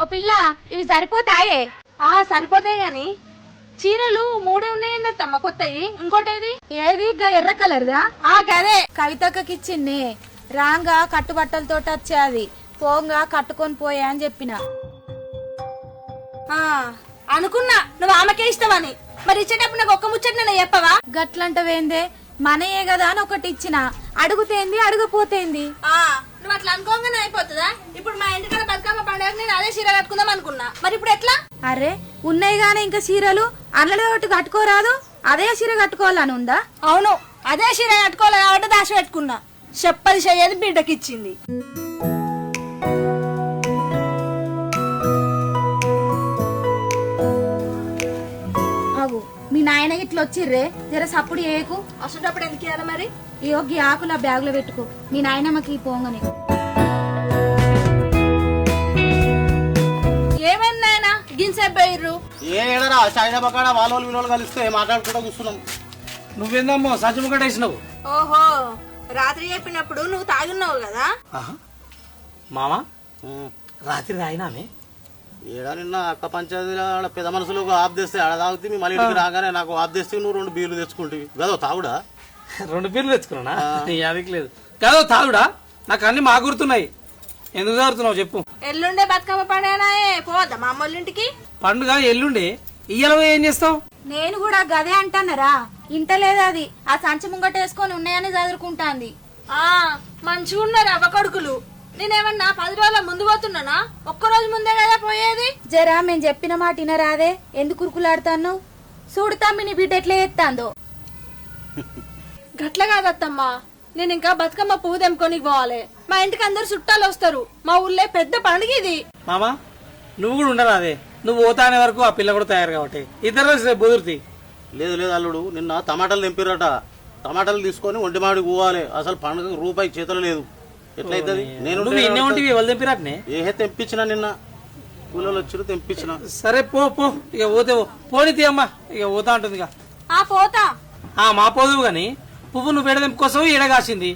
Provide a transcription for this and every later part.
ఓ పిల్ల ఇవి సరిపోతాయే? సరిపోతాయి గాని చీరలు మూడే ఉన్నాయందమ్మా కొత్తవి. ఇంకోటేది ఏది ఎర్ర కలర్దా? గదే కవితక్కకి ఇచ్చింది. రాంగా కట్టుబట్టలతో వచ్చేది, పోంగా కట్టుకొని పోయా అని చెప్పిన. అనుకున్నా నువ్వు ఆమెకే ఇస్తావని. మరి ఇచ్చేటప్పుడు నాకు ఒక్క ముచ్చట నేను చెప్పవా? గట్లంటవేందే, మనయే కదా అని ఒకటి ఇచ్చిన. అడుగుతేంది అడుగుపోతేంది. నువ్వు అట్లా అనుకోగానే అయిపోతుందా? ఇప్పుడు మా ఇంటికాడ బతుకమ్మ పండుగ నేను అదే చీర కట్టుకుందాం అనుకున్నా. మరి ఇప్పుడు ఎట్లా? అరే ఉన్నాయి గానీ ఇంకా చీరలు అన్నలో ఒకటి కట్టుకోరాదు. అదే చీర కట్టుకోవాలని ఉందా? అవును, అదే చీర కట్టుకోవాలి కాబట్టి దాచి పెట్టుకున్నా. చెప్పది చెయ్యేది బిడ్డకిచ్చింది. అవు మీ నాయన ఇట్లా వచ్చిర్రే, జర సప్పుడు ఏకు. అసలు ఎందుకు ఇవ్వాలి మరి? ఈ ఒగ్గి ఆకుల బ్యాగ్ లో పెట్టుకో. మీ నాయనమ్మకి పోంగని. ఏమైంది నాయన గిన్సేపు పోయిర్రు? ఏడరా సాయిబాబా వాళ్ళు వీళ్ళు కలిస్తే మాట్లాడుకుంటూ కూర్చున్నాం. నువ్వేందమ్మో సజ్జ ముక్కట వేసినావు? ఓహో, రాత్రి చెప్పినప్పుడు నువ్వు తాగున్నావు కదా. మామా రాత్రి రాయినామే. ఏడా నిన్న అక్క పంచాయతీలో పెద్ద మనుషులు ఆఫ్ తెస్తే ఆడ తాగుతుంది. మళ్ళీ ఇంటికి రాగానే నాకు ఆఫ్ తెస్తే నువ్వు 2 బీర్లు తెచ్చుకుంటువి గదో తాగుడా. 2 బీర్లు తెచ్చుకున్నా అదికి లేదు గదో తాగుడా. నాకు అన్ని మా గుర్తున్నాయి. ఎందుకు తాగుతున్నావు చెప్పు. ఎల్లుండే బతుకమ్మ పండుగనాయే, పోవద్దా మా అమ్మోళ్ళింటికి? పండుగ ఎల్లుండి. ఇయ్యాల ఏం చేస్తావు? నేను కూడా గదే అంటానరా. ఇంటలేదు అది. ఆ సంచి ముంగట వేసుకొని ఉన్నాయని చదువుకుంటాంది. మంచిగా ఉన్నారు అవ్వ కొడుకులు. నేనేమన్నా 10 రోజుల ముందు పోతున్నానా? ఒక్కరోజు ముందే కదా పోయేది. జరా మేము చెప్పిన మాట వినరాదే, ఎందుకు కురుకులాడుతాను? చూడుతామ్మి నీ బిడ్డ ఎట్లా ఎత్తాందో. గట్ల కాదత్తమ్మా, నేను ఇంకా బతుకమ్మ పువ్వు తెంపుకొని పోవాలి. మా ఇంటికి అందరు చుట్టాలు వస్తారు. మా ఊళ్ళో పెద్ద పండుగ ఇది. మామా నువ్వు కూడా ఉండరా అదే. నువ్వు పోతానే వరకు ఆ పిల్ల కూడా తయారు కాబట్టి ఇద్దరు బుదురుతి. లేదు లేదు అల్లుడు, నిన్న టమాటాలు తెంపిరట. టమాటాలు తీసుకొని ఒంటి మామిడికి పోవాలి. అసలు పండుగ రూపాయి చేతులు లేదు. ఎట్లయితుంది? నేను ఎన్ని ఉంటివి వాళ్ళు తెంపిరాటనే. ఏహే తెంపించిన నిన్న కూలీలు వచ్చి తెంపించిన. సరే పో పో, ఇక పోతే పోనీ తీయమ్మా. ఇక పోతా ఉంటుంది ఇక. పోతా. మా పోదువు గాని పువ్వు నువ్వు ఎడ తెంపుకోసావు ఎడ కాసింది.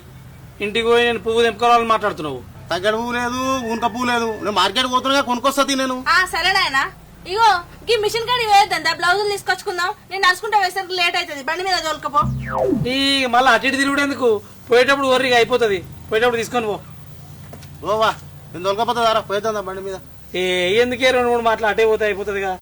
ఇంటికి పోయి నేను పువ్వు తెంపుకోవాలని మాట్లాడుతున్నావు. తగ్గడ పువ్వు లేదు, ఉనక పువ్వు లేదు. నేను మార్కెట్ పోతున్నా కొనుక్కొస్తా నేను. సరే నాయనా, ఇగో ఈ మిషన్ కాడి వేయద్దా, బ్లౌజులు తీసుకొచ్చుకుందాం. నేను నడుచుకుంటా వేసరికి లేట్ అవుతుంది. బండి మీద తోలుకపో. ఈ మళ్ళీ అటు ఇటు తిరుగుడు ఎందుకు? పోయేటప్పుడు వర్రిగా అయిపోతుంది. పోయేటప్పుడు తీసుకొని పో. ఓవా నేను తోలుకపోతుందారా, పోయేద్దా బండి మీద. ఎందుకే 2-3 మాటలు అటే పోతే అయిపోతుందిగా.